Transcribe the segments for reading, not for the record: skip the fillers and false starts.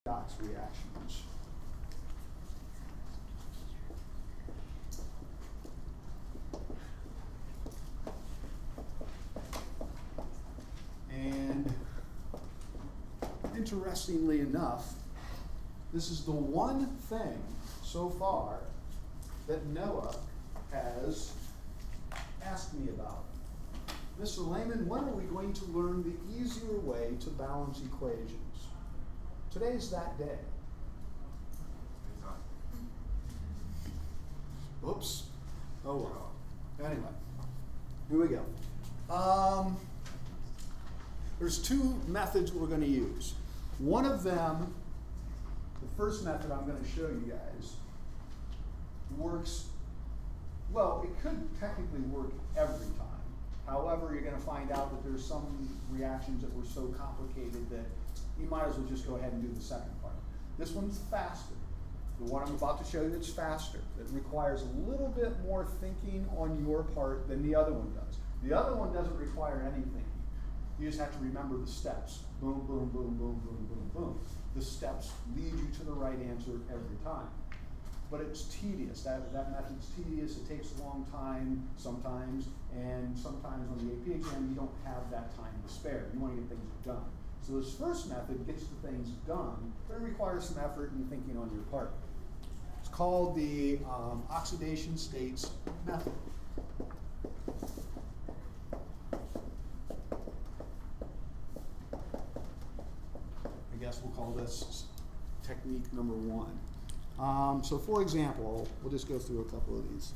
redox reactions. And interestingly enough, this is the one thing so far that Noah has asked me about. Mr. Lehman, when are we going to learn the easier way to balance equations? Today's that day. Oops. Oh well. Anyway, here we go. There's two methods we're going to use. One of them, the first method I'm going to show you guys, works, well, it could technically work every time. However, you're going to find out that there's some reactions that were so complicated that you might as well just go ahead and do the second part. This one's faster. The one I'm about to show you is faster. It requires a little bit more thinking on your part than the other one does. The other one doesn't require any thinking. You just have to remember the steps. Boom, boom, boom, boom, boom, boom, boom. The steps lead you to the right answer every time. But it's tedious. That method's tedious. It takes a long time sometimes, and sometimes on the AP exam you don't have that time to spare. You want to get things done. So this first method gets the things done, but it requires some effort and thinking on your part. It's called the oxidation states method. I guess we'll call this technique number one. So for example, we'll just go through a couple of these.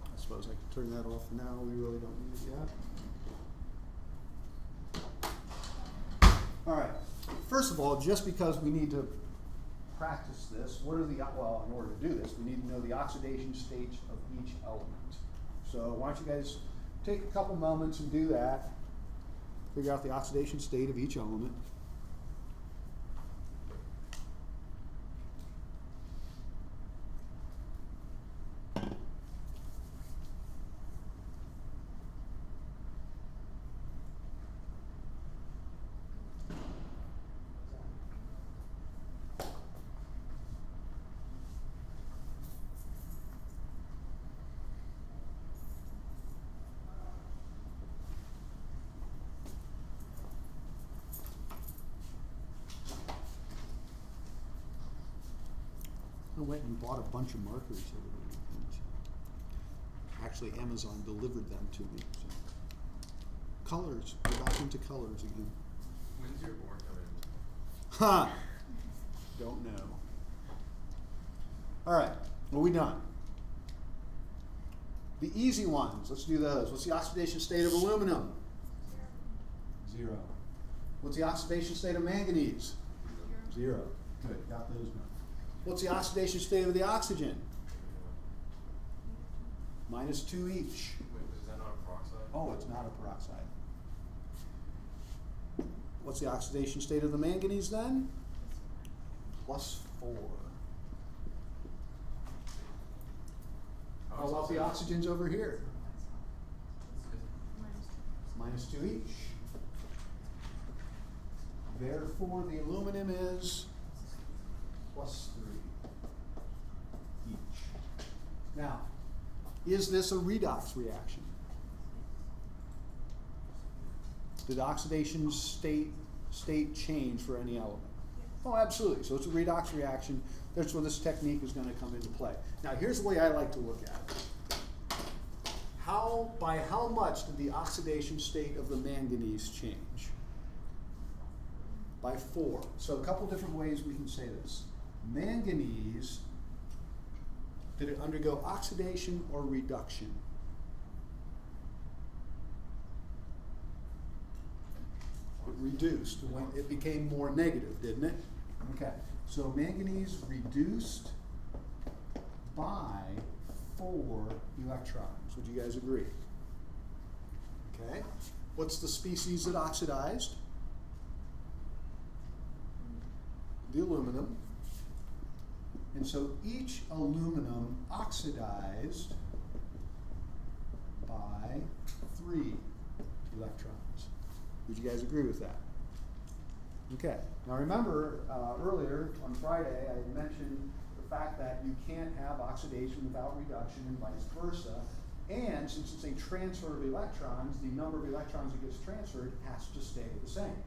I suppose I can turn that off now. We really don't need it yet. All right. First of all, just because we need to practice this, what are the, well, in order to do this, we need to know the oxidation states of each element. So why don't you guys take a couple moments and do that. Figure out the oxidation state of each element. I went and bought a bunch of markers over the weekend. Actually, Amazon delivered them to me. So. Colors. We're back into colors again. When's your board coming? Ha! Don't know. All right. What are we done? The easy ones. Let's do those. What's the oxidation state of aluminum? 0. What's the oxidation state of manganese? 0. Good. Got those done. What's the oxidation state of the oxygen? -2 each. Wait, is that not a peroxide? Oh, it's not a peroxide. What's the oxidation state of the manganese then? +4. How about the oxygens over here? -2 each. Therefore, the aluminum is +3 each. Now, is this a redox reaction? Did oxidation state change for any element? Oh, absolutely. So it's a redox reaction. That's where this technique is going to come into play. Now, here's the way I like to look at it. By how much did the oxidation state of the manganese change? By 4. So a couple different ways we can say this. Manganese, did it undergo oxidation or reduction? It reduced. It became more negative, didn't it? Okay. So manganese reduced by 4 electrons. Would you guys agree? Okay. What's the species that oxidized? The aluminum. And so each aluminum oxidized by 3 electrons. Would you guys agree with that? Okay. Now remember, earlier on Friday, I mentioned the fact that you can't have oxidation without reduction and vice versa. And since it's a transfer of electrons, the number of electrons that gets transferred has to stay the same.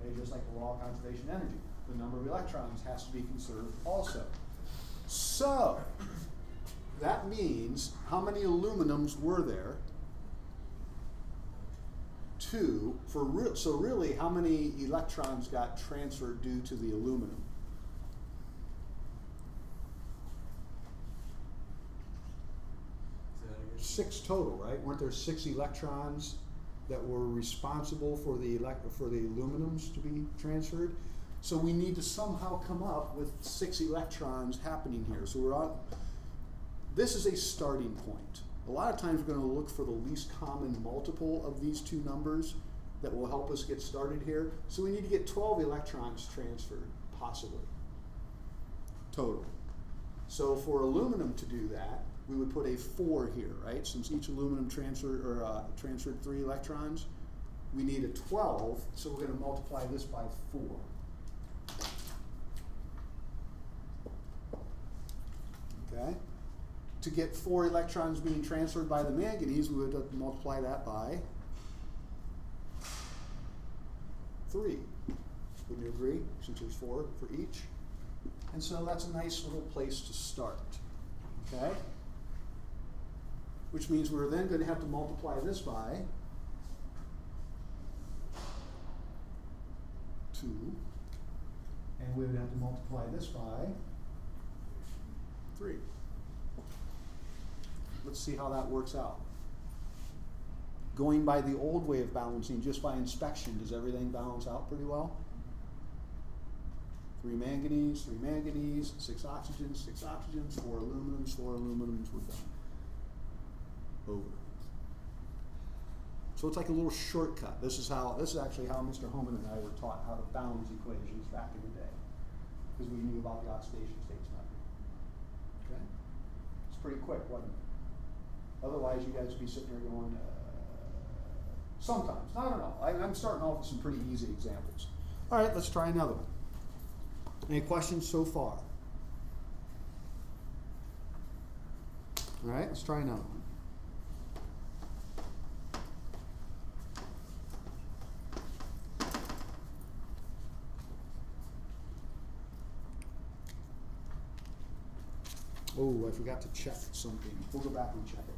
Okay, just like the law of conservation of energy. The number of electrons has to be conserved also. So, that means how many aluminums were there? 2. So really, how many electrons got transferred due to the aluminum? Say that again? 6 total, right? Weren't there 6 electrons that were responsible for the aluminums to be transferred? So we need to somehow come up with 6 electrons happening here. So this is a starting point. A lot of times we're going to look for the least common multiple of these two numbers that will help us get started here. So we need to get 12 electrons transferred, possibly, total. So for aluminum to do that, we would put a 4 here, right? Since each aluminum transferred 3 electrons, we need a 12, so we're going to multiply this by 4. Okay? To get 4 electrons being transferred by the manganese, we would multiply that by 3. Wouldn't you agree? Since there's 4 for each. And so that's a nice little place to start. Okay? Which means we're then going to have to multiply this by 2. And we would have to multiply this by 3. Let's see how that works out. Going by the old way of balancing, just by inspection, does everything balance out pretty well? 3 manganese, 6 oxygens, 6 oxygens, 4 aluminums, 4 aluminums, we're done. Over. So it's like a little shortcut. This is actually how Mr. Homan and I were taught how to balance equations back in the day, because we knew about the oxidation states method. Okay? It's pretty quick, wasn't it? Otherwise, you guys would be sitting there going, sometimes. I don't know. I'm starting off with some pretty easy examples. All right, let's try another one. Any questions so far? All right, let's try another one. Oh, I forgot to check something. We'll go back and check it.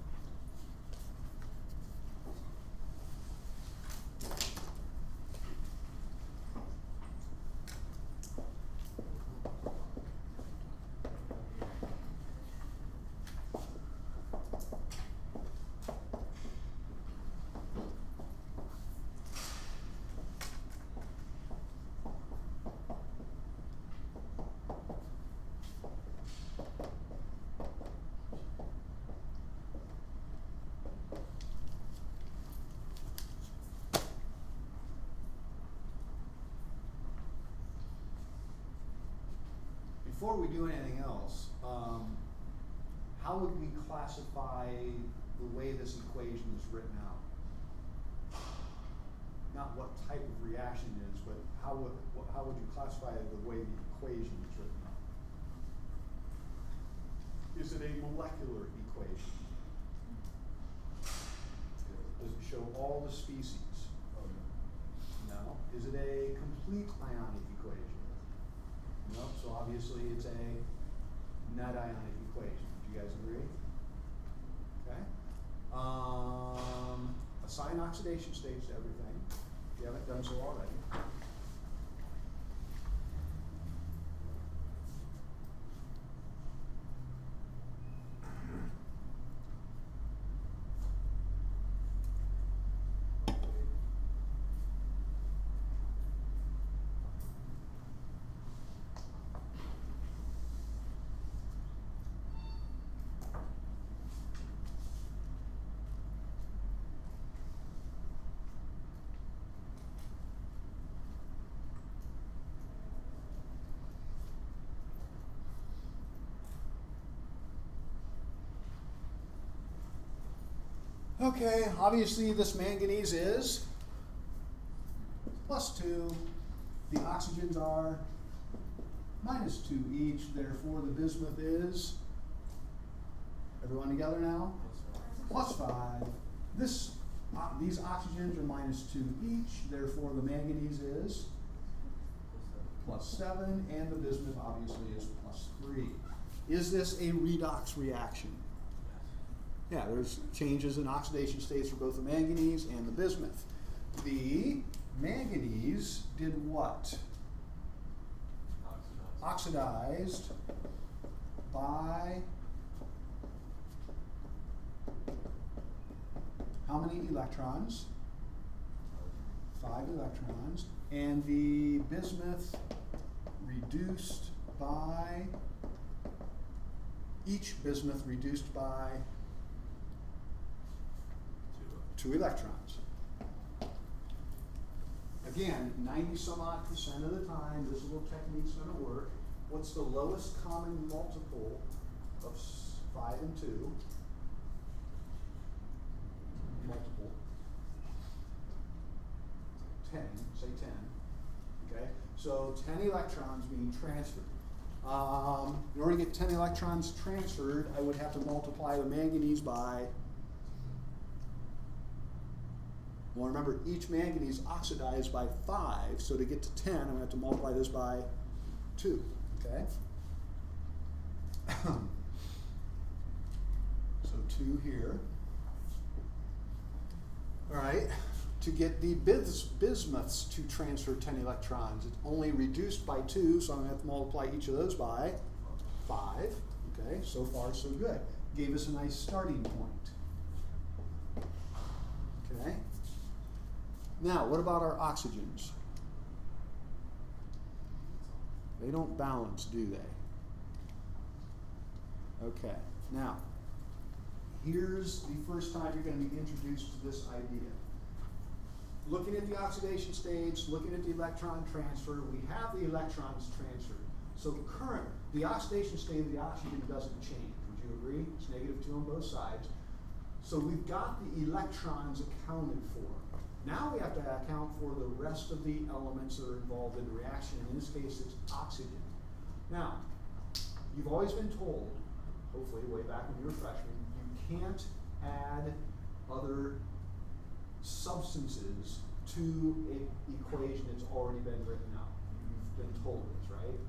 Before we do anything else, how would we classify the way this equation is written out? Not what type of reaction it is, but how would you classify the way the equation is written out? Is it a molecular equation? Does it show all the species? No. Is it a complete ionic equation? No, so obviously it's a net ionic equation. Do you guys agree? Okay. Assign oxidation states to everything, if you haven't done so already. Okay, obviously this manganese is +2. The oxygens are -2 each, therefore the bismuth is, everyone together now? +5. These oxygens are -2 each, therefore the manganese is +7, and the bismuth obviously is +3. Is this a redox reaction? Yeah, there's changes in oxidation states for both the manganese and the bismuth. The manganese did what? Oxidized by how many electrons? 5 electrons. And the bismuth reduced by, each bismuth reduced by 2 electrons. Again, 90-some-odd% of the time, this little technique's going to work. What's the lowest common multiple of 5 and 2? Multiple. 10, say 10. Okay, so 10 electrons being transferred. In order to get 10 electrons transferred, I would have to multiply the manganese by, well, remember, each manganese oxidized by 5, so to get to 10, I'm going to have to multiply this by 2, okay? So 2 here. All right, to get the bismuths to transfer 10 electrons, it's only reduced by 2, so I'm going to have to multiply each of those by 5. Okay, so far so good. Gave us a nice starting point. Okay. Now, what about our oxygens? They don't balance, do they? Okay, now, here's the first time you're going to be introduced to this idea. Looking at the oxidation states, looking at the electron transfer, we have the electrons transferred. So the oxidation state of the oxygen doesn't change. Would you agree? It's -2 on both sides. So we've got the electrons accounted for. Now we have to account for the rest of the elements that are involved in the reaction. In this case, it's oxygen. Now, you've always been told, hopefully way back when you were freshmen, you can't add other substances to an equation that's already been written out. You've been told this, right?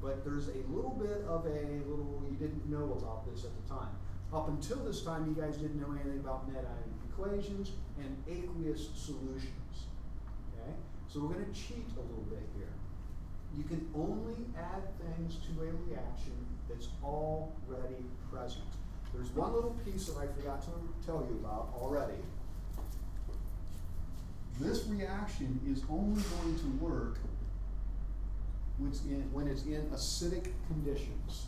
But there's a little bit of you didn't know about this at the time. Up until this time, you guys didn't know anything about net ion equations and aqueous solutions, okay? So we're going to cheat a little bit here. You can only add things to a reaction that's already present. There's one little piece that I forgot to tell you about already. This reaction is only going to work when it's in acidic conditions.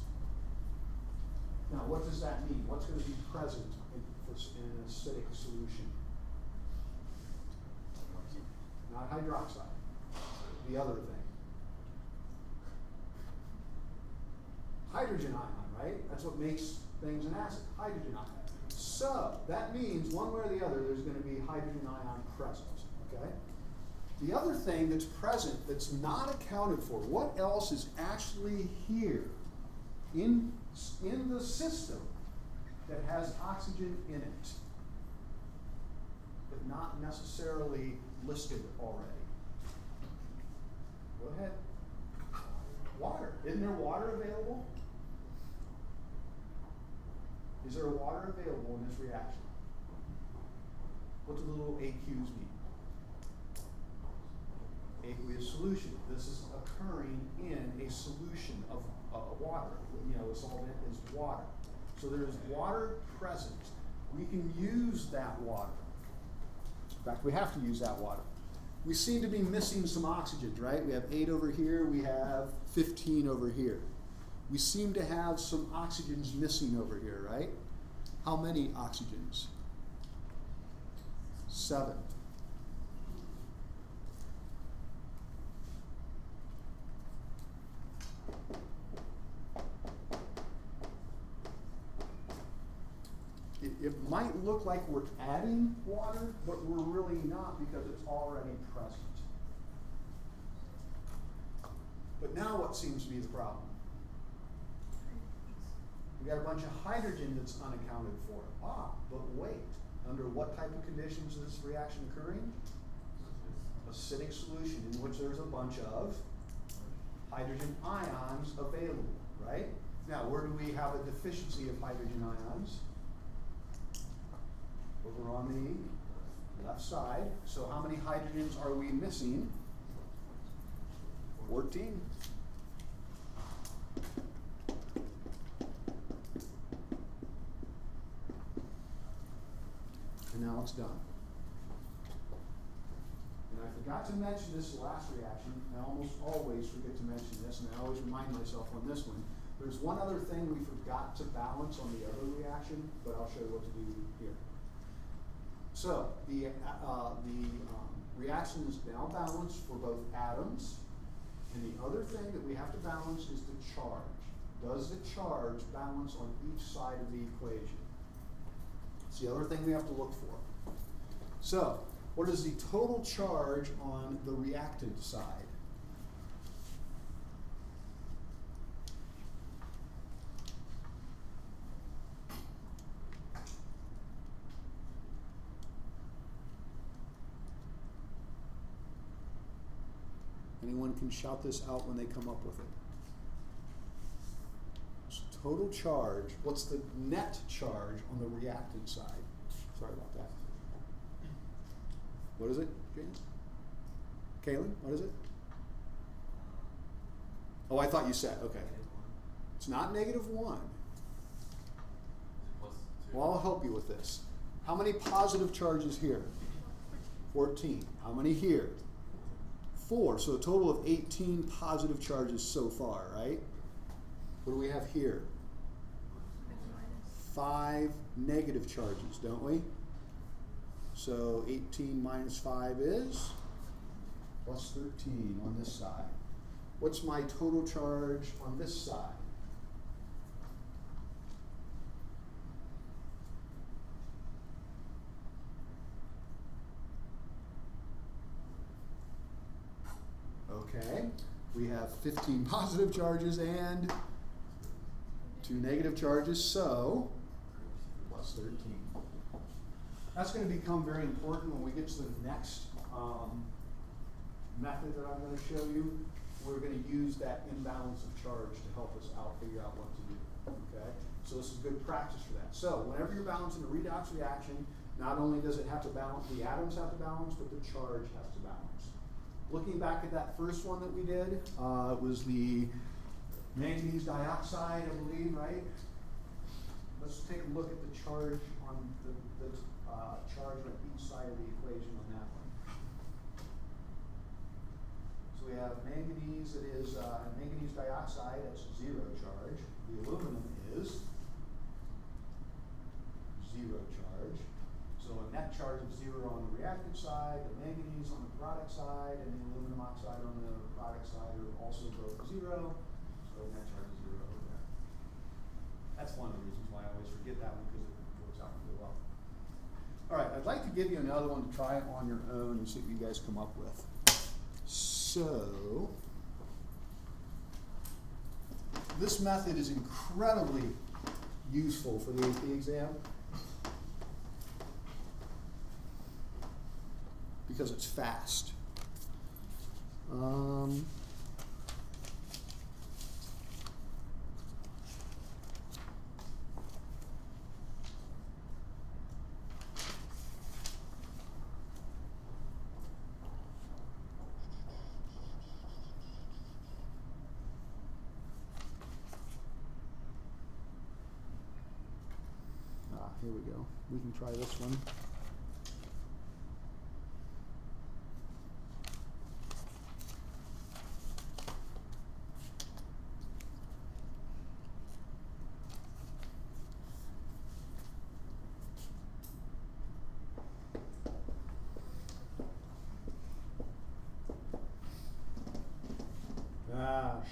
Now, what does that mean? What's going to be present in an acidic solution? Not hydroxide, the other thing. Hydrogen ion, right? That's what makes things an acid, hydrogen ion. So, that means one way or the other there's going to be hydrogen ion present, okay? The other thing that's present that's not accounted for, what else is actually here in the system that has oxygen in it, but not necessarily listed already? Go ahead. Water. Isn't there water available? Is there water available in this reaction? What do the little AQs mean? Aqueous solution. This is occurring in a solution of water. You know, the solvent is water. So there is water present. We can use that water. In fact, we have to use that water. We seem to be missing some oxygens, right? We have 8 over here. We have 15 over here. We seem to have some oxygens missing over here, right? How many oxygens? 7. it might look like we're adding water, but we're really not because it's already present. But now what seems to be the problem? We got a bunch of hydrogen that's unaccounted for. But wait, under what type of conditions is this reaction occurring? Acidic solution in which there's a bunch of hydrogen ions available, right? Now, where do we have a deficiency of hydrogen ions? Over on the left side. So how many hydrogens are we missing? 14. And now it's done. And I forgot to mention this last reaction. I almost always forget to mention this, and I always remind myself on this one. There's one other thing we forgot to balance on the other reaction, but I'll show you what to do here. So the reaction is now balanced for both atoms, and the other thing that we have to balance is the charge. Does the charge balance on each side of the equation? It's the other thing we have to look for. So, what is the total charge on the reactant side? Anyone can shout this out when they come up with it. So total charge, what's the net charge on the reactant side? Sorry about that. What is it, James? Kaylin, what is it? Oh, I thought you said, okay. It's not -1. +2. Well, I'll help you with this. How many positive charges here? 14. How many here? 4. So a total of 18 positive charges so far, right? What do we have here? 5 negative charges, don't we? So 18 minus 5 is plus 13 on this side. What's my total charge on this side? Okay, we have 15 positive charges and 2 negative charges, so plus 13. That's going to become very important when we get to the next method that I'm going to show you. We're going to use that imbalance of charge to help us out figure out what to do. Okay, so this is good practice for that. So whenever you're balancing a redox reaction, not only does it have to balance, the atoms have to balance, but the charge has to balance. Looking back at that first one that we did, it was the manganese dioxide, I believe, right? Let's take a look at the charge on the charge on each side of the equation on that one. So we have manganese that is manganese dioxide, that's 0 charge. The aluminum is 0 charge. So a net charge of 0 on the reactant side, the manganese on the product side, and the aluminum oxide on the product side are also both 0. So net charge is 0 over there. That's one of the reasons why I always forget that one, because it works out really well. All right, I'd like to give you another one to try it on your own and see what you guys come up with. So, this method is incredibly useful for the AP exam because it's fast. Here we go. We can try this one.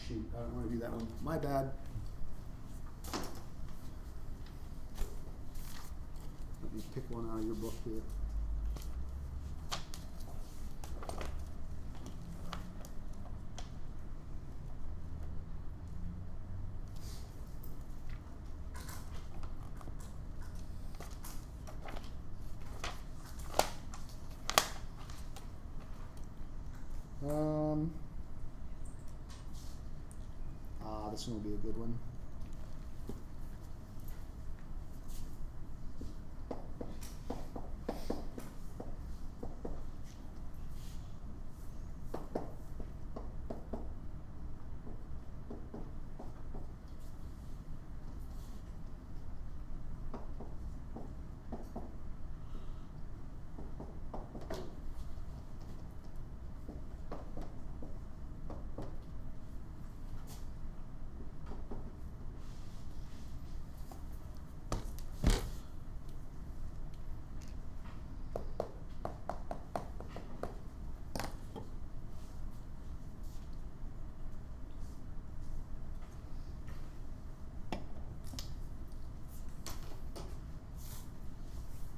Shoot, I don't want to do that one. My bad. let me pick one out of your book here. This one will be a good one.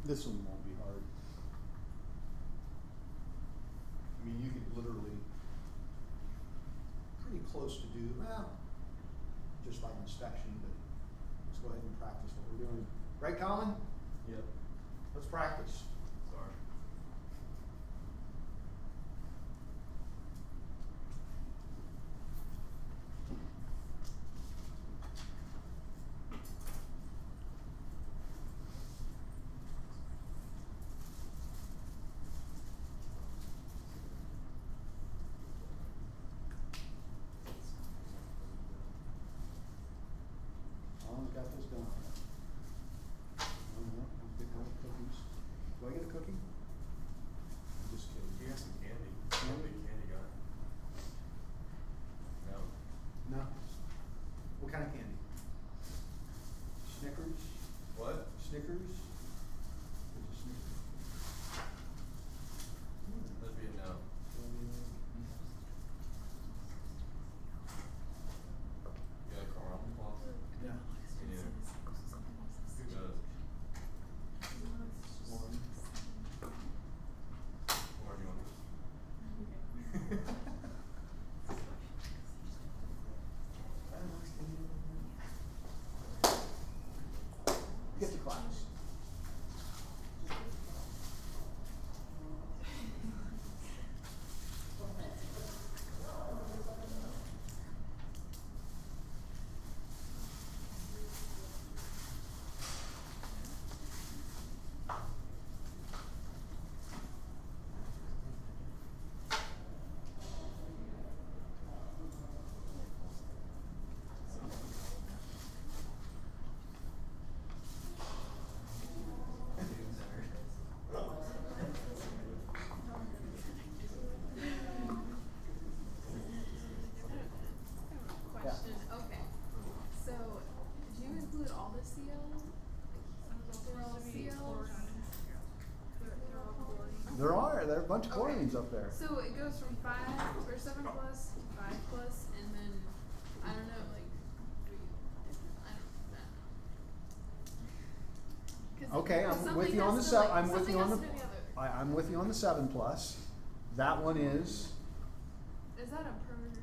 This one won't be hard. I mean, you could literally pretty close to do, well, just by inspection, but let's go ahead and practice what we're doing. Right, Colin? Yep. Let's practice. Sorry. Colin's got this done. I'll pick out cookies. Do I get a cookie? I'm just kidding. You got some candy. I'm a big candy guy. No. No. What kind of candy? Snickers? What? Snickers? There's a Snickers. That'd be a no. You like caramel floss? Yeah. Me neither. Who does? One. Or do you want this? Get to class. Question, okay. So, do you include all the CL? They're all CL? There are a bunch of chlorines up there. So it goes from 5 or 7 plus to 5 plus, and then, I don't know, like, I don't know. Okay, I'm Something with you on the has to, seven. like, I'm with you on the. something has to do the other. I'm with you on the 7 plus. That one is. Is that a per manganese?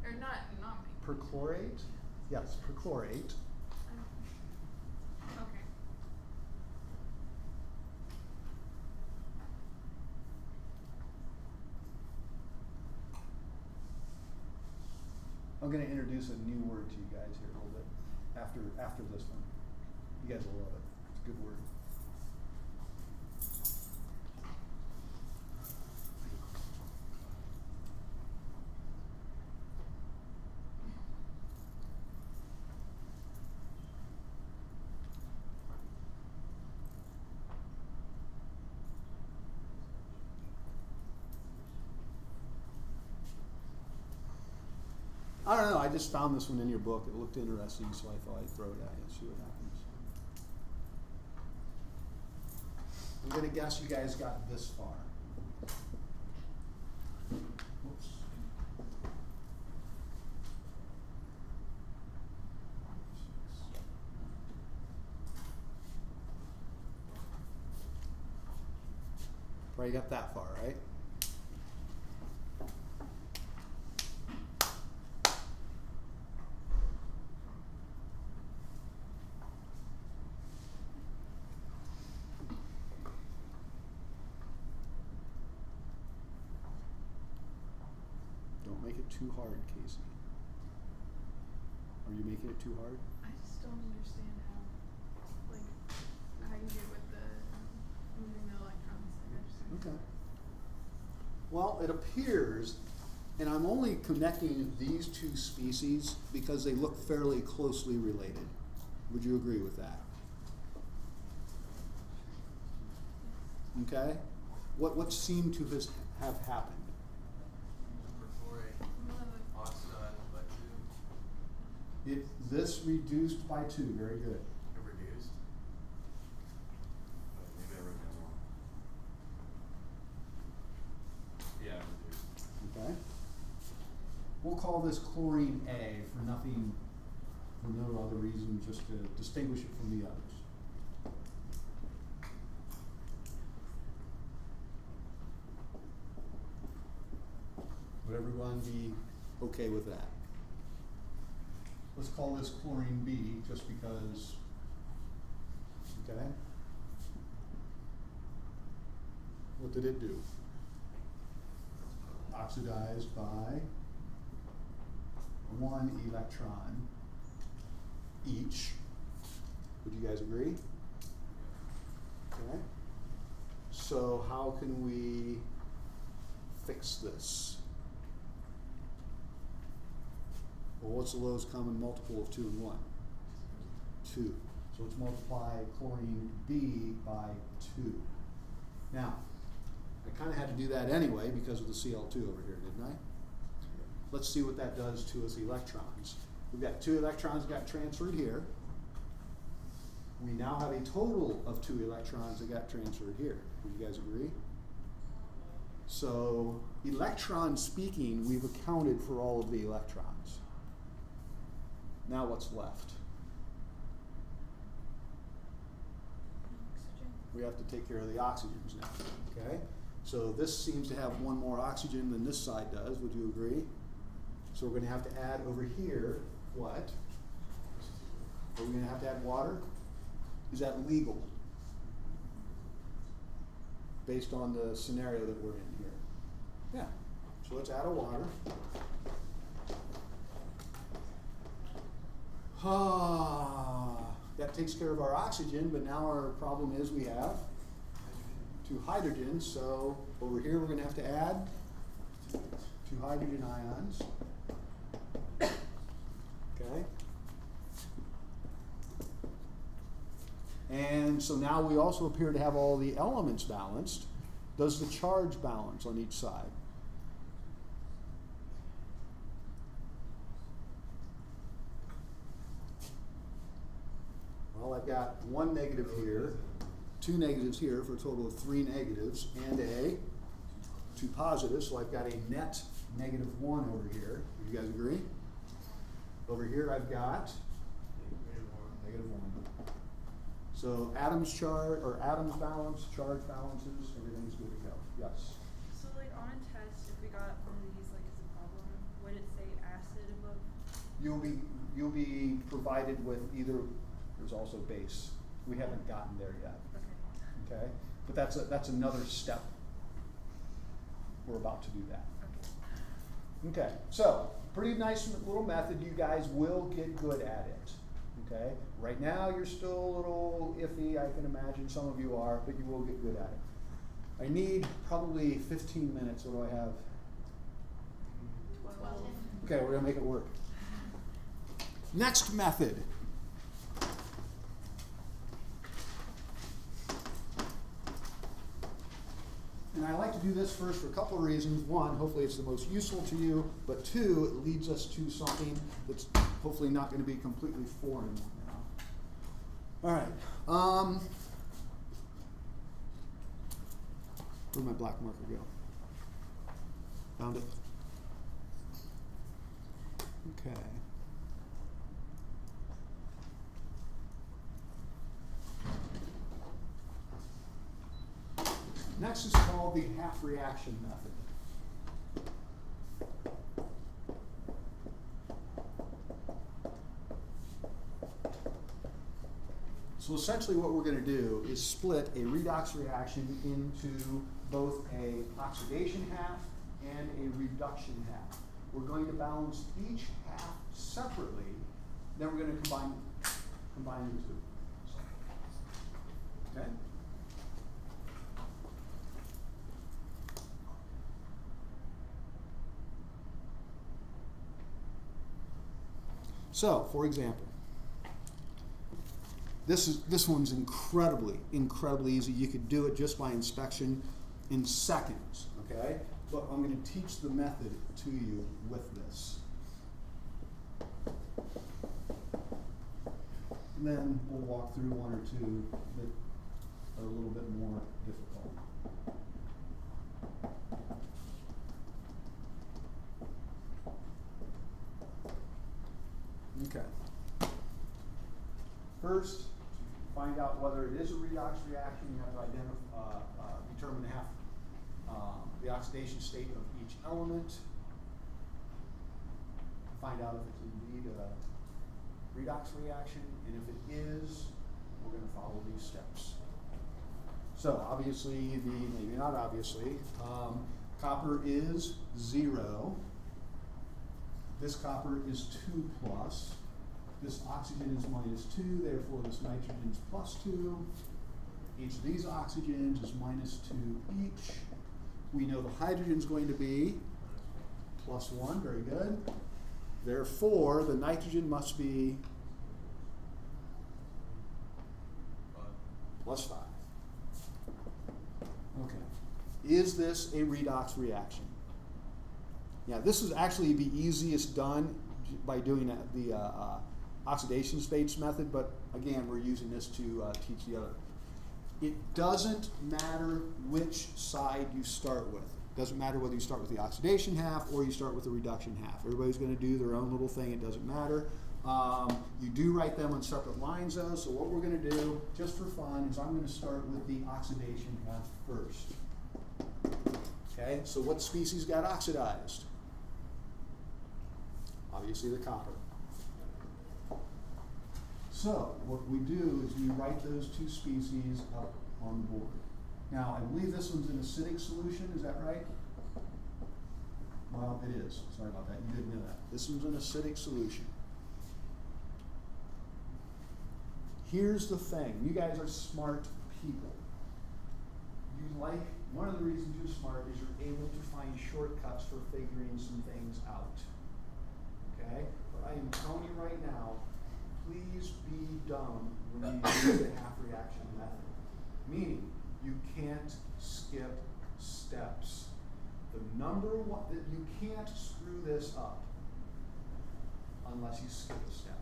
Or not manganese? Perchlorate? Yes, perchlorate. Okay. I'm going to introduce a new word to you guys here a little bit after this one. You guys will love it. It's a good word. I don't know, I just found this one in your book. It looked interesting, so I thought I'd throw it at you, see what happens. I'm going to guess you guys got this far. Whoops. Right, got that far, right? Don't make it too hard, Casey. Are you making it too hard? I just don't understand how you get with the moving the electrons. Like, I just Okay. Well, it appears, and I'm only connecting these two species because they look fairly closely related. Would you agree with that? Okay? What seemed to have happened? Perchlorate oxidized by 2. This reduced by 2. Very good. It reduced. Maybe I wrote that wrong. Yeah, it reduced. Okay? We'll call this chlorine A for nothing, for no other reason, just to distinguish it from the others. Would everyone be okay with that? Let's call this chlorine B just because, okay? What did it do? Oxidized by 1 electron each. Would you guys agree? Okay. So how can we fix this? Well, what's the lowest common multiple of 2 and 1? 2. So let's multiply chlorine B by 2. Now, I kind of had to do that anyway because of the Cl2 over here, didn't I? Let's see what that does to its electrons. We've got 2 electrons got transferred here. We now have a total of 2 electrons that got transferred here. Would you guys agree? So, electron speaking, we've accounted for all of the electrons. Now what's left? oxygen. We have to take care of the oxygens now, okay? So this seems to have 1 more oxygen than this side does, would you agree? So we're gonna have to add over here, what? Are we gonna have to add water? Is that legal? Based on the scenario that we're in here. Yeah, so let's add a water. That takes care of our oxygen, but now our problem is we have 2 hydrogens, so over here we're gonna have to add 2 hydrogen ions. Okay. And so now we also appear to have all the elements balanced. Does the charge balance on each side? Well, I've got 1 negative here, 2 negatives here for a total of 3 negatives, and 2 positives, so I've got a net -1 over here. Do you guys agree? Over here I've got -1. So atoms charge, or atoms balance, charge balances, everything's good to go. Yes? So like on a test, if we got one of these like as a problem, would it say acid above? You'll be provided with either, there's also base. We haven't gotten there yet. Okay. Okay? But that's another step. We're about to do that. Okay. Okay, so pretty nice little method. You guys will get good at it. Okay? Right now you're still a little iffy, I can imagine some of you are, but you will get good at it. I need probably 15 minutes. What do I have? 12. Okay, we're gonna make it work. Next method. And I like to do this first for a couple of reasons. 1, hopefully it's the most useful to you, but 2, it leads us to something that's hopefully not going to be completely foreign now. All right. Where'd my black marker go? Found it? Okay. Next is called the half reaction method. So essentially what we're going to do is split a redox reaction into both a oxidation half and a reduction half. We're going to balance each half separately, then we're going to combine the two. Okay? So, for example, this one's incredibly easy. You could do it just by inspection in seconds, okay? But I'm going to teach the method to you with this. And then we'll walk through one or two that are a little bit more difficult. Okay. First, to find out whether it is a redox reaction, you have to determine the oxidation state of each element. Find out if it's indeed a redox reaction, and if it is, we're going to follow these steps. So obviously, maybe not obviously, copper is 0. This copper is 2 plus. This oxygen is minus 2, therefore this nitrogen is plus 2. Each of these oxygens is minus 2 each. We know the hydrogen is going to be plus 1, very good. Therefore, the nitrogen must be plus 5. Okay. Is this a redox reaction? Yeah, this is actually the easiest done by doing the oxidation states method, but again, we're using this to teach the other. It doesn't matter which side you start with. It doesn't matter whether you start with the oxidation half or you start with the reduction half. Everybody's going to do their own little thing. It doesn't matter. You do write them on separate lines though, so what we're going to do, just for fun, is I'm going to start with the oxidation half first. Okay, so what species got oxidized? Obviously the copper. So what we do is we write those two species up on the board. Now I believe this one's an acidic solution, is that right? Well, it is. Sorry about that, you didn't know that. This one's an acidic solution. Here's the thing, you guys are smart people. One of the reasons you're smart is you're able to find shortcuts for figuring some things out. Okay? But I am telling you right now, please be dumb when you use the half reaction method. Meaning, you can't skip steps. The number one, that you can't screw this up unless you skip a step.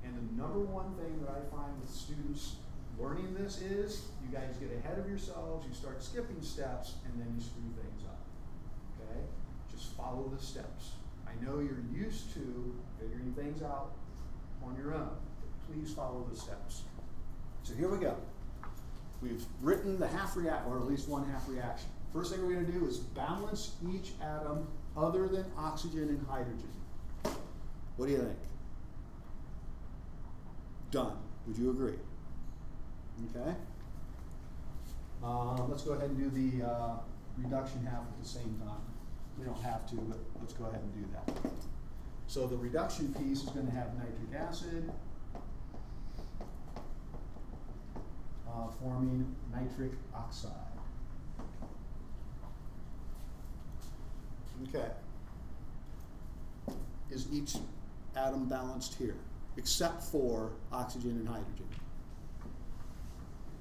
And the number one thing that I find with students learning this is you guys get ahead of yourselves, you start skipping steps, and then you screw things up. Okay? Just follow the steps. I know you're used to figuring things out on your own, but please follow the steps. So here we go. We've written the half reaction, or at least one half reaction. First thing we're going to do is balance each atom other than oxygen and hydrogen. What do you think? Done. Would you agree? Okay. Let's go ahead and do the reduction half at the same time. We don't have to, but let's go ahead and do that. So the reduction piece is going to have nitric acid forming nitric oxide. Okay. Is each atom balanced here, except for oxygen and hydrogen?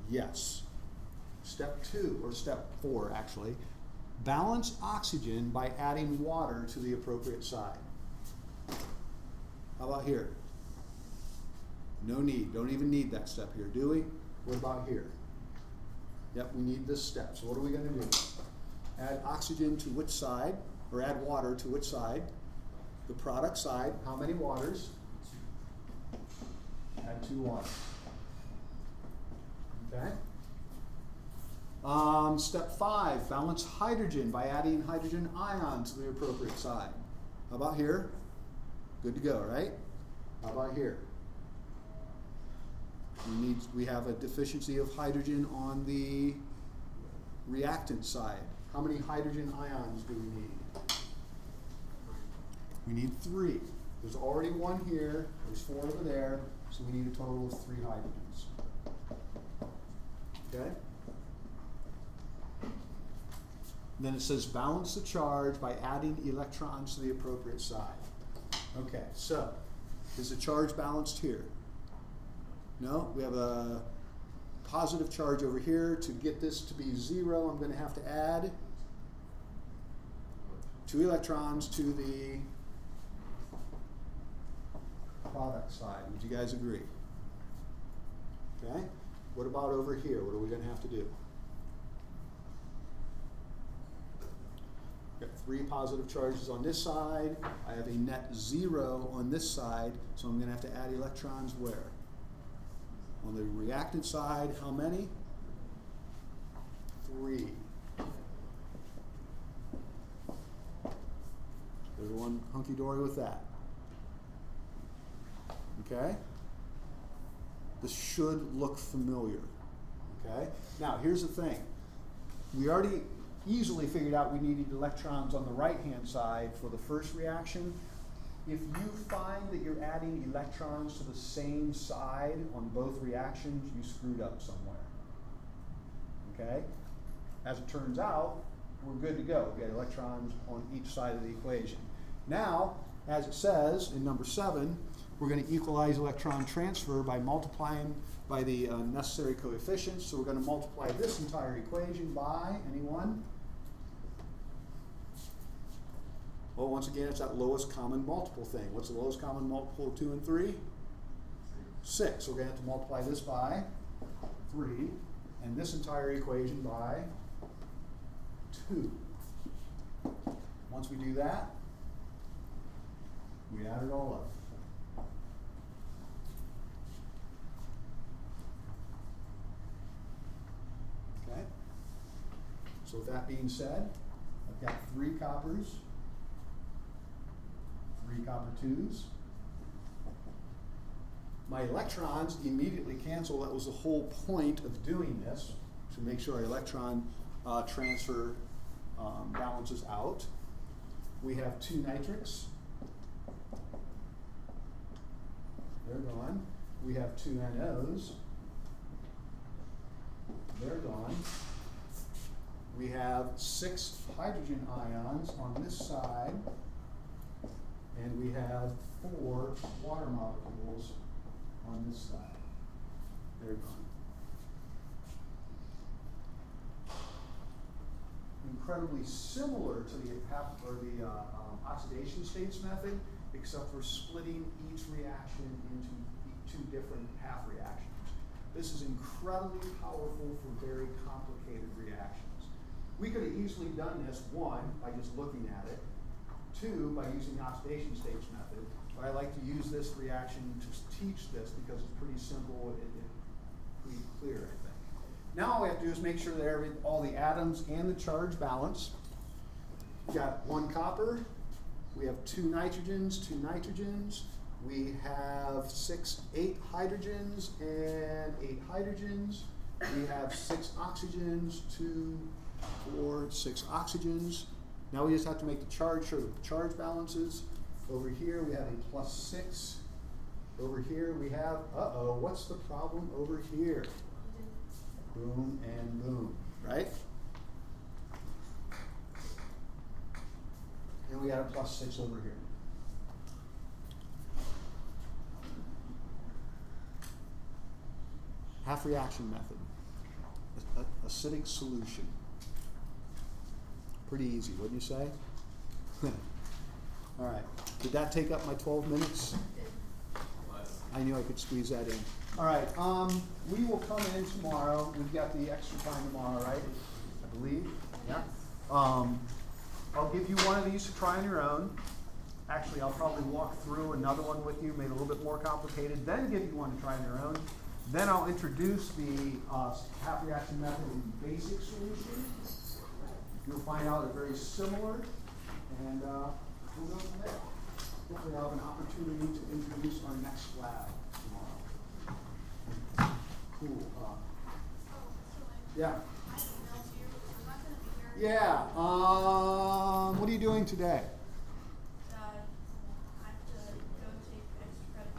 Yes. Step 2, or step 4 actually, balance oxygen by adding water to the appropriate side. How about here? No need, don't even need that step here, do we? What about here? Yep, we need this step. So what are we going to do? Add oxygen to which side, or add water to which side? The product side. How many waters? Add 2 waters. Okay. Step 5, balance hydrogen by adding hydrogen ions to the appropriate side. How about here? Good to go, right? How about here? We have a deficiency of hydrogen on the reactant side. How many hydrogen ions do we need? We need 3. There's already 1 here, there's 4 over there, so we need a total of 3 hydrogens. Okay? Then it says balance the charge by adding electrons to the appropriate side. Okay, so is the charge balanced here? No, we have a positive charge over here. To get this to be 0, I'm going to have to add 2 electrons to the product side. Would you guys agree? Okay, what about over here? What are we going to have to do? Got 3 positive charges on this side. I have a net 0 on this side, so I'm going to have to add electrons where? On the reactant side, how many? 3. Everyone hunky-dory with that? Okay? This should look familiar. Okay? Now, here's the thing. We already easily figured out we needed electrons on the right-hand side for the first reaction. If you find that you're adding electrons to the same side on both reactions, you screwed up somewhere. Okay? As it turns out, we're good to go. We got electrons on each side of the equation. Now, as it says in number 7, we're going to equalize electron transfer by multiplying by the necessary coefficients. So we're going to multiply this entire equation by, anyone? Well, once again, it's that lowest common multiple thing. What's the lowest common multiple of 2 and 3? 6. So we're going to have to multiply this by 3, and this entire equation by 2. Once we do that, we add it all up. Okay? So with that being said, I've got 3 coppers, 3 copper 2s. My electrons immediately cancel. That was the whole point of doing this, to make sure our electron transfer balances out. We have 2 nitrics. They're gone. We have 2 NOs. They're gone. We have 6 hydrogen ions on this side. And we have 4 water molecules on this side. They're gone. Incredibly similar to the oxidation states method, except for splitting each reaction into 2 different half reactions. This is incredibly powerful for very complicated reactions. We could have easily done this, 1, by just looking at it, 2, by using the oxidation states method, but I like to use this reaction to teach this because it's pretty simple and pretty clear, I think. Now all we have to do is make sure that all the atoms and the charge balance. We've got 1 copper, we have 2 nitrogens, 2 nitrogens, we have 8 hydrogens and 8 hydrogens, we have 6 oxygens, 2, 4, 6 oxygens. Now we just have to make the charge sure that the charge balances. Over here we have a +6. Over here we have, what's the problem over here? Boom and boom, right? And we got a +6 over here. Half reaction method. Acidic solution. Pretty easy, wouldn't you say? All right. Did that take up my 12 minutes? I knew I could squeeze that in. All right. We will come in tomorrow. We've got the extra time tomorrow, right? I believe. Yeah. I'll give you one of these to try on your own. Actually, I'll probably walk through another one with you, made a little bit more complicated, then give you one to try on your own. Then I'll introduce the half reaction method in basic solution. You'll find out they're very similar, and we'll go from there. Hopefully I'll have an opportunity to introduce our next lab tomorrow. Cool. Yeah. Yeah. What are you doing today?